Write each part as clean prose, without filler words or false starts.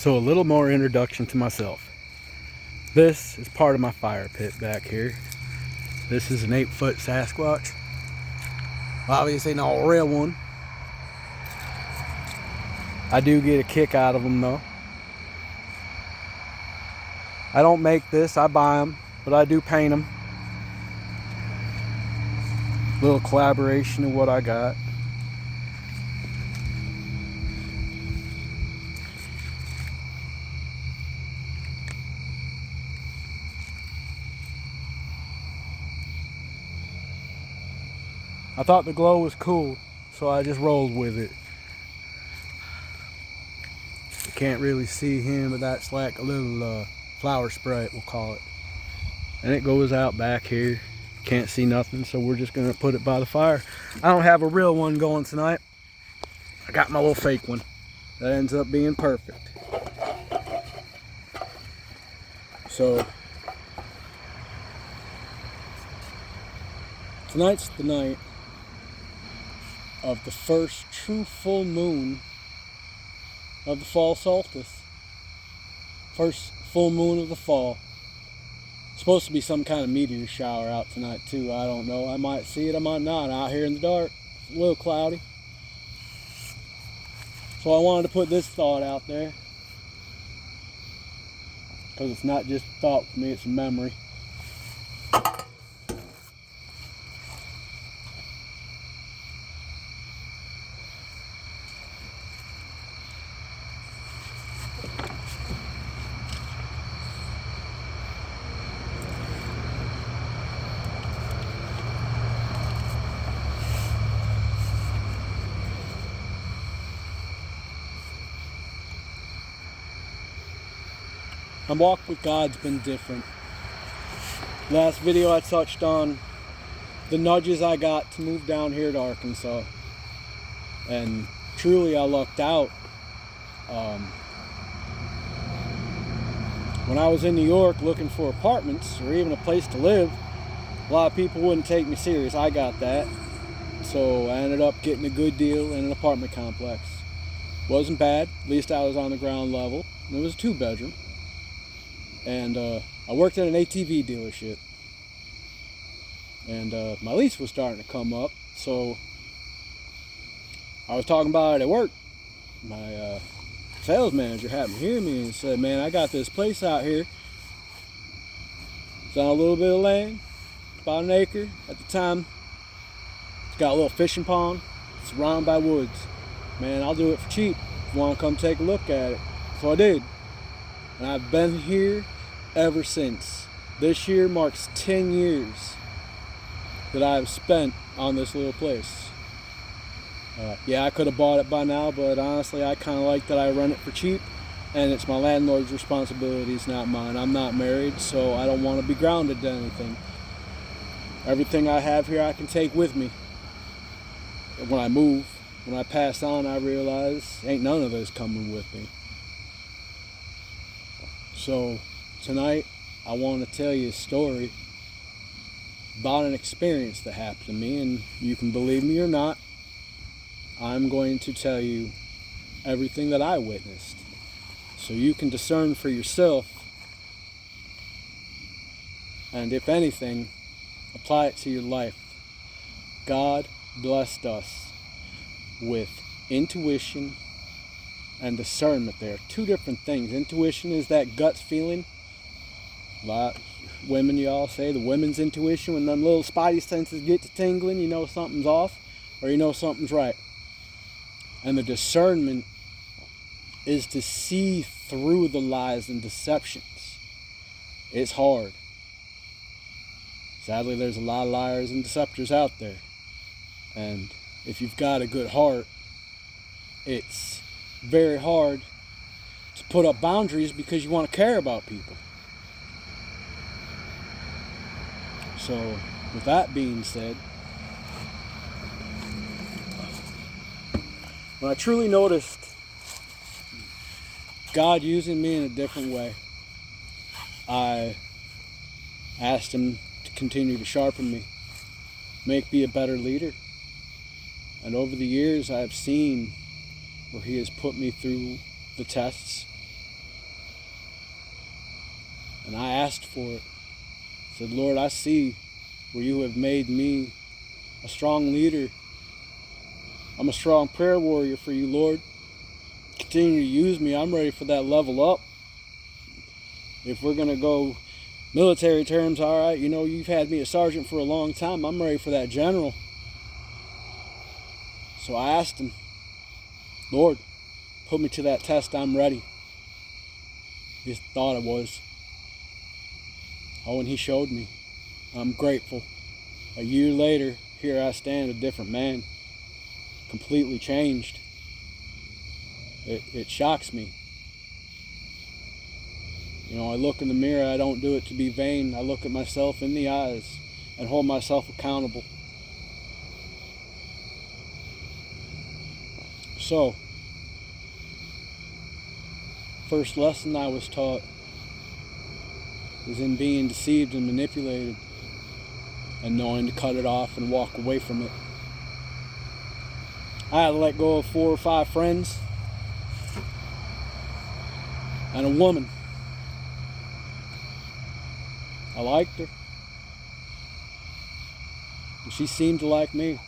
So a little more introduction to myself. This is part of my fire pit back here. This is an 8-foot Sasquatch. Obviously not a real one. I do get a kick out of them though. I don't make this, I buy them, but I do paint them. Little collaboration of what I got. I thought the glow was cool, so I just rolled with it. You can't really see him, but that's like a little flower sprite, we'll call it. And it goes out back here. Can't see nothing, so we're just gonna put it by the fire. I don't have a real one going tonight. I got my little fake one. That ends up being perfect. So, tonight's the night of the first true full moon of the fall solstice. First full moon of the fall. Supposed to be some kind of meteor shower out tonight too. I don't know. I might see it, I might not. Out here in the dark, it's a little cloudy. So I wanted to put this thought out there, because it's not just a thought for me, it's a memory. My walk with God's been different. Last video I touched on the nudges I got to move down here to Arkansas. And truly I lucked out. When I was in New York looking for apartments or even a place to live, a lot of people wouldn't take me serious. I got that. So I ended up getting a good deal in an apartment complex. Wasn't bad. At least I was on the ground level. It was a 2-bedroom. And I worked at an ATV dealership, and my lease was starting to come up, so I was talking about it at work. My sales manager happened to hear me and said, "Man, I got this place out here. It's on a little bit of land, about an acre at the time. It's got a little fishing pond, it's surrounded by woods. Man, I'll do it for cheap if you want to come take a look at it." So I did, and I've been here ever since. This year marks 10 years that I've spent on this little place. Yeah, I could have bought it by now, but honestly I kind of like that I rent it for cheap, and it's my landlord's responsibilities, not mine. I'm not married, so I don't want to be grounded to anything. Everything I have here I can take with me. When I move, when I pass on, I realize ain't none of this coming with me. So tonight, I want to tell you a story about an experience that happened to me, and you can believe me or not, I'm going to tell you everything that I witnessed, so you can discern for yourself, and if anything, apply it to your life. God blessed us with intuition and discernment. They are two different things. Intuition is that gut feeling. A lot of women, y'all say the women's intuition, when them little spidey senses get to tingling, you know something's off or you know something's right. And the discernment is to see through the lies and deceptions. It's hard. Sadly, there's a lot of liars and deceptors out there. And if you've got a good heart, it's very hard to put up boundaries because you want to care about people. So, with that being said, when I truly noticed God using me in a different way, I asked Him to continue to sharpen me, make me a better leader. And over the years, I've seen where He has put me through the tests And I asked for it. I said, Lord, I see where you have made me a strong leader. I'm a strong prayer warrior for you, Lord. Continue to use me. I'm ready for that level up. If we're going to go military terms, all right, you've had me a sergeant for a long time. I'm ready for that general. So I asked him, Lord, put me to that test. I'm ready. He thought I was. Oh, and he showed me. I'm grateful. A year later, here I stand, a different man. Completely changed. It shocks me. I look in the mirror. I don't do it to be vain. I look at myself in the eyes and hold myself accountable. So, first lesson I was taught is in being deceived and manipulated and knowing to cut it off and walk away from it. I had to let go of 4 or 5 friends and a woman. I liked her. And she seemed to like me.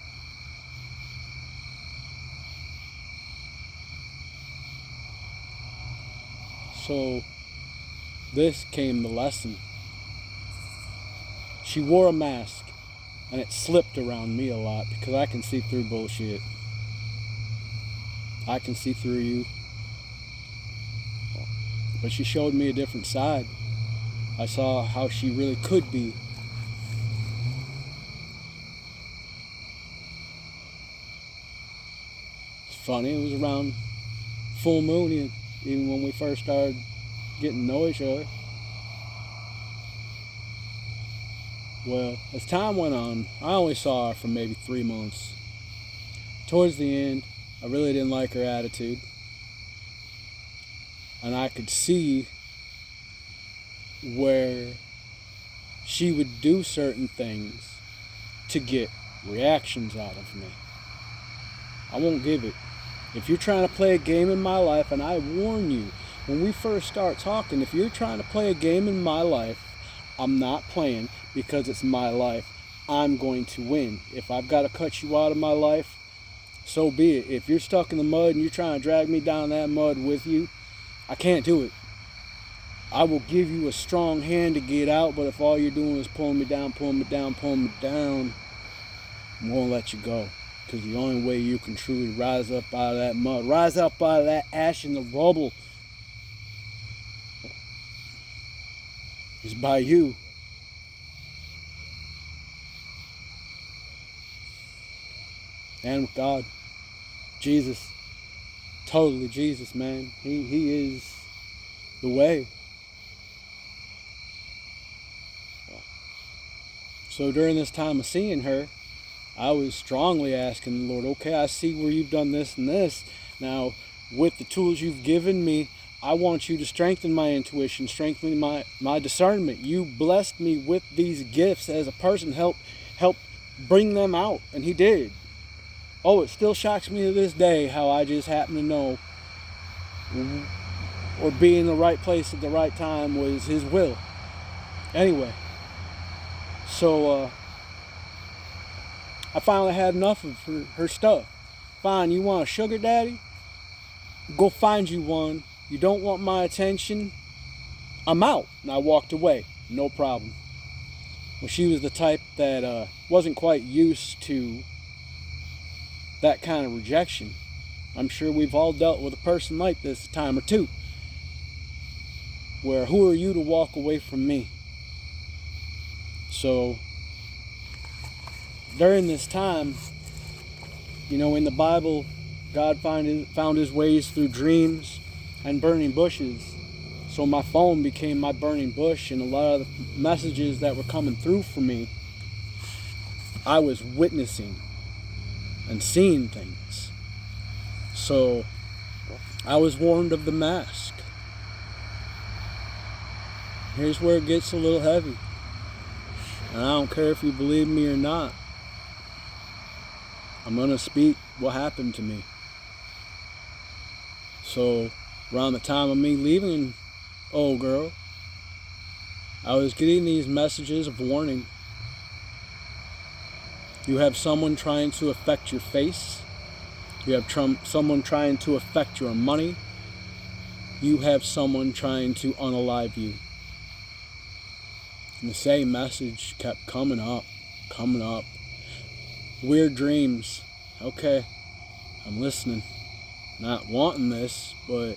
So this came the lesson. She wore a mask and it slipped around me a lot because I can see through bullshit. I can see through you. But she showed me a different side. I saw how she really could be. It's funny, it was around full moon, even when we first started getting to know each other. Well, as time went on, I only saw her for maybe 3 months. Towards the end, I really didn't like her attitude. And I could see where she would do certain things to get reactions out of me. I won't give it. If you're trying to play a game in my life, and I warn you, when we first start talking, if you're trying to play a game in my life, I'm not playing because it's my life. I'm going to win. If I've got to cut you out of my life, so be it. If you're stuck in the mud and you're trying to drag me down that mud with you, I can't do it. I will give you a strong hand to get out, but if all you're doing is pulling me down, I'm going to let you go. Because the only way you can truly rise up out of that mud, rise up out of that ash and the rubble, is by you. And with God. Jesus. Totally Jesus, man. He is the way. So during this time of seeing her, I was strongly asking the Lord, okay, I see where you've done this and this. Now, with the tools you've given me, I want you to strengthen my intuition, strengthen my discernment. You blessed me with these gifts as a person, help bring them out. And he did. Oh, it still shocks me to this day how I just happen to know or be in the right place at the right time was his will. Anyway, so I finally had enough of her stuff. Fine, you want a sugar daddy? Go find you one. You don't want my attention? I'm out. And I walked away. No problem. Well, she was the type that wasn't quite used to that kind of rejection. I'm sure we've all dealt with a person like this a time or two. Where, who are you to walk away from me? So, during this time, in the Bible, God found his ways through dreams and burning bushes. So my phone became my burning bush, and a lot of the messages that were coming through for me, I was witnessing and seeing things. So I was warned of the mask. Here's where it gets a little heavy. And I don't care if you believe me or not. I'm going to speak what happened to me. So around the time of me leaving old girl, I was getting these messages of warning. You have someone trying to affect your face. You have someone trying to affect your money. You have someone trying to unalive you. And the same message kept coming up. Weird dreams. Okay, I'm listening. Not wanting this, but,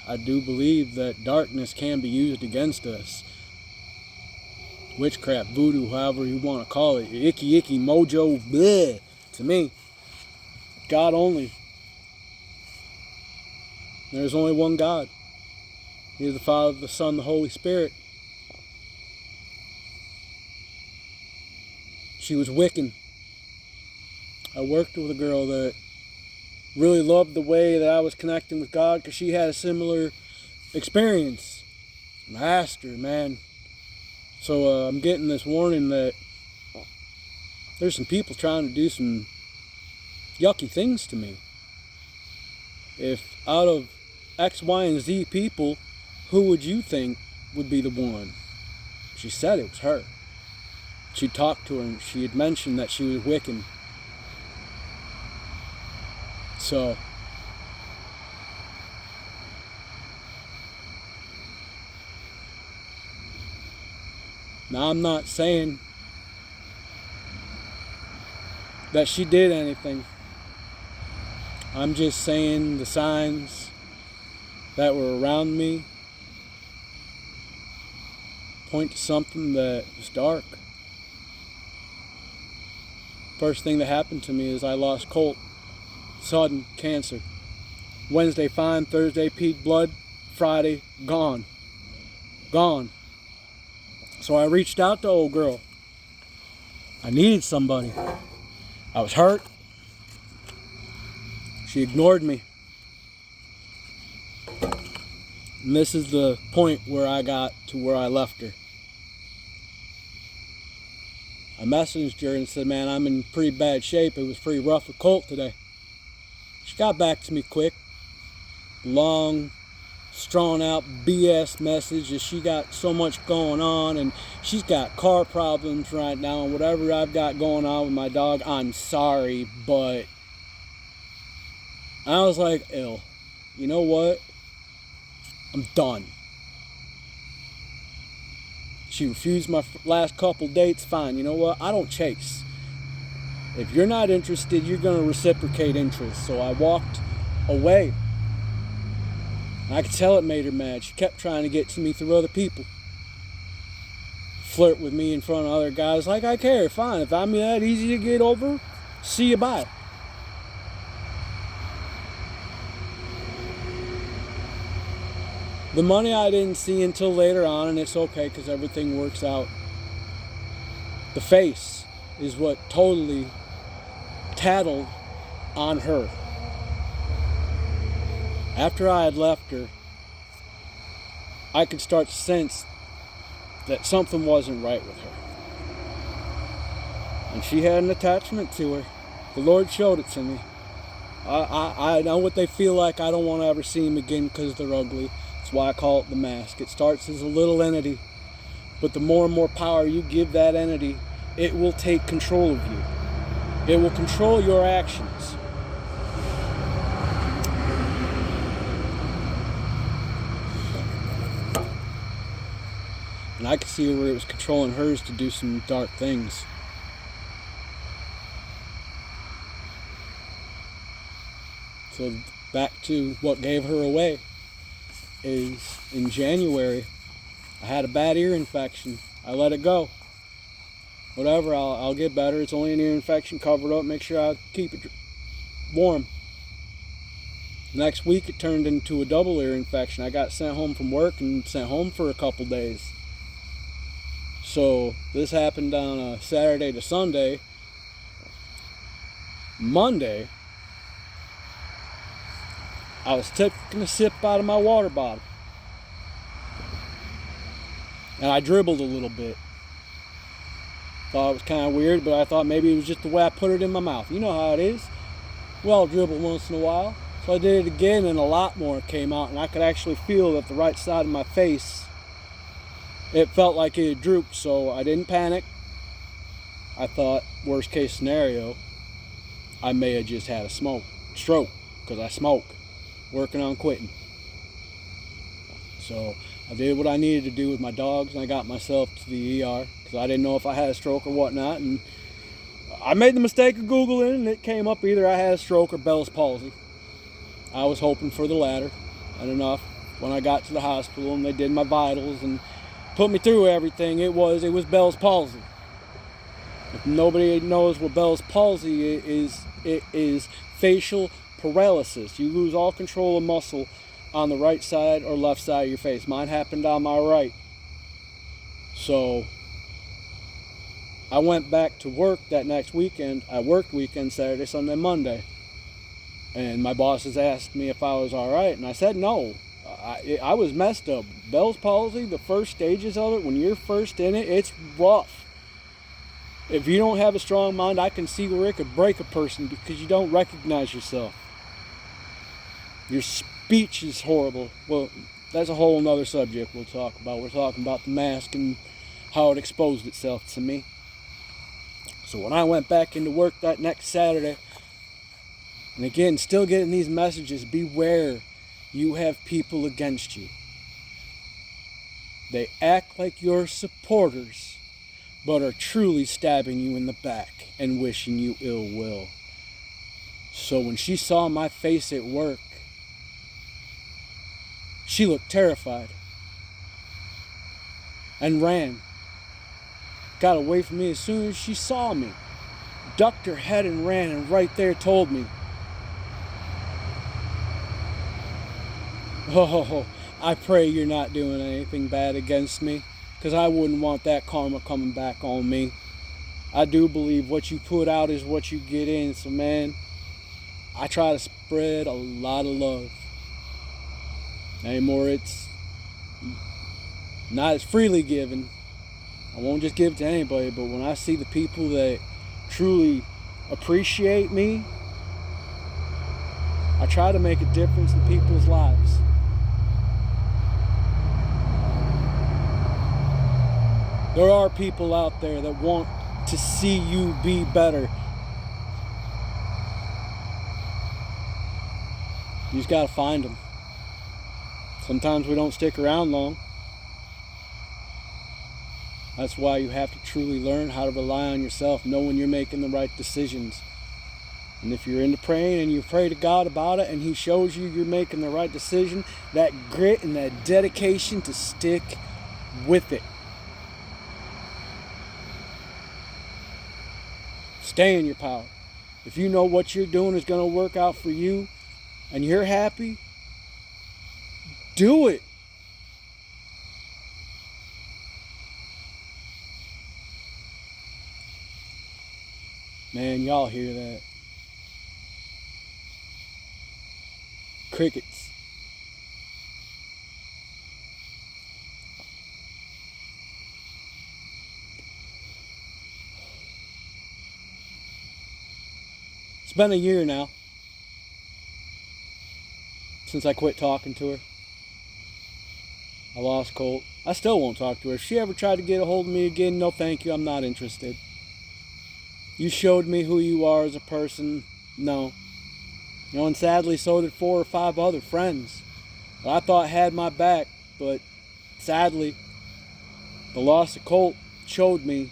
I do believe that darkness can be used against us. Witchcraft, voodoo, however you want to call it. Icky, mojo, bleh. To me, God only. There's only one God. He is the Father, the Son, the Holy Spirit. She was Wiccan. I worked with a girl that really loved the way that I was connecting with God because she had a similar experience. And I asked her, man. So I'm getting this warning that there's some people trying to do some yucky things to me. If out of X, Y, and Z people, who would you think would be the one? She said it was her. She talked to her and she had mentioned that she was Wiccan. So, now I'm not saying that she did anything. I'm just saying the signs that were around me point to something that was dark. First thing that happened to me is I lost Colt. Sudden cancer. Wednesday fine, Thursday peed blood, Friday gone. So I reached out to old girl. I needed somebody. I was hurt. She ignored me. And this is the point where I got to where I left her. I messaged her and said, man, I'm in pretty bad shape. It was pretty rough with Colt today. She got back to me quick. Long, drawn out BS message that she got so much going on and she's got car problems right now and whatever I've got going on with my dog, I'm sorry, but I was like, ill. You know what? I'm done. She refused my last couple dates. Fine. You know what? I don't chase. If you're not interested, you're going to reciprocate interest. So I walked away. And I could tell it made her mad. She kept trying to get to me through other people. Flirt with me in front of other guys. Like I care. Fine. If I'm that easy to get over, see you bye. The money I didn't see until later on, and it's okay because everything works out. The face is what totally tattled on her. After I had left her, I could start to sense that something wasn't right with her. And she had an attachment to her. The Lord showed it to me. I know what they feel like. I don't want to ever see them again because they're ugly. That's why I call it the mask. It starts as a little entity, but the more and more power you give that entity, it will take control of you. It will control your actions. And I could see where it was controlling hers to do some dark things. So back to what gave her away is in January, I had a bad ear infection. I let it go. Whatever, I'll get better. It's only an ear infection, covered up. Make sure I keep it warm. Next week, it turned into a double ear infection. I got sent home from work and sent home for a couple days. So this happened on a Saturday to Sunday. Monday, I was taking a sip out of my water bottle. And I dribbled a little bit. Thought it was kind of weird, but I thought maybe it was just the way I put it in my mouth. You know how it is. We all dribble once in a while. So I did it again, and a lot more came out, and I could actually feel that the right side of my face, it felt like it had drooped. So I didn't panic. I thought, worst case scenario, I may have just had a stroke, because I smoke, working on quitting. So I did what I needed to do with my dogs, and I got myself to the ER because I didn't know if I had a stroke or whatnot. And I made the mistake of Googling, and it came up either I had a stroke or Bell's palsy. I was hoping for the latter, and enough. When I got to the hospital and they did my vitals and put me through everything, it was Bell's palsy. If nobody knows what Bell's palsy is, it is facial paralysis. You lose all control of muscle on the right side or left side of your face. Mine happened on my right. So I went back to work that next weekend. I worked weekend, Saturday, Sunday, Monday. And my bosses asked me if I was all right, and I said no. I was messed up. Bell's palsy, the first stages of it, when you're first in it, it's rough. If you don't have a strong mind, I can see where it could break a person because you don't recognize yourself. Your speech is horrible. Well, that's a whole nother subject we'll talk about. We're talking about the mask and how it exposed itself to me. So when I went back into work that next Saturday, and again, still getting these messages, beware, you have people against you. They act like you're supporters, but are truly stabbing you in the back and wishing you ill will. So when she saw my face at work, she looked terrified and ran. Got away from me as soon as she saw me. Ducked her head and ran, and right there told me, "Oh, I pray you're not doing anything bad against me, because I wouldn't want that karma coming back on me. I do believe what you put out is what you get in. So, man, I try to spread a lot of love. Anymore, it's not as freely given. I won't just give it to anybody, but when I see the people that truly appreciate me, I try to make a difference in people's lives. There are people out there that want to see you be better. You just gotta find them. Sometimes we don't stick around long. That's why you have to truly learn how to rely on yourself, know when you're making the right decisions. And if you're into praying and you pray to God about it and He shows you you're making the right decision, that grit and that dedication to stick with it. Stay in your power. If you know what you're doing is going to work out for you and you're happy, do it. Man, y'all hear that? Crickets. It's been a year now since I quit talking to her. I lost Colt. I still won't talk to her. If she ever tried to get a hold of me again, no thank you, I'm not interested. You showed me who you are as a person. No. You know, and sadly so did 4 or 5 other friends that I thought had my back, but sadly, the loss of Colt showed me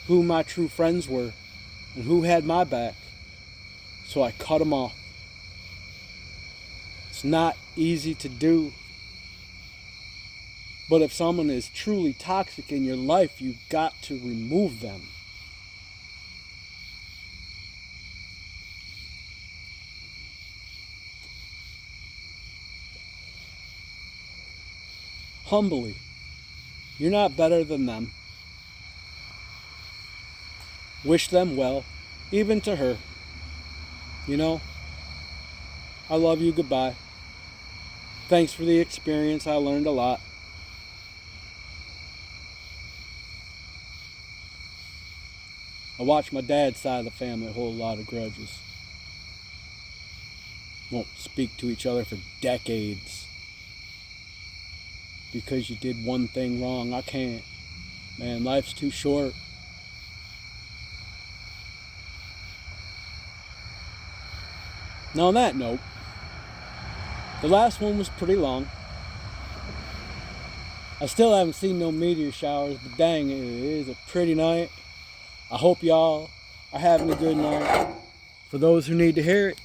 who my true friends were and who had my back. So I cut them off. It's not easy to do. But if someone is truly toxic in your life, you've got to remove them. Humbly. You're not better than them. Wish them well, even to her. You know, I love you, goodbye. Thanks for the experience, I learned a lot. I watched my dad's side of the family hold a lot of grudges. won't speak to each other for decades because you did one thing wrong. I can't. Man, life's too short. Now on that note, the last one was pretty long. I still haven't seen no meteor showers, but dang, it is a pretty night. I hope y'all are having a good night. For those who need to hear it,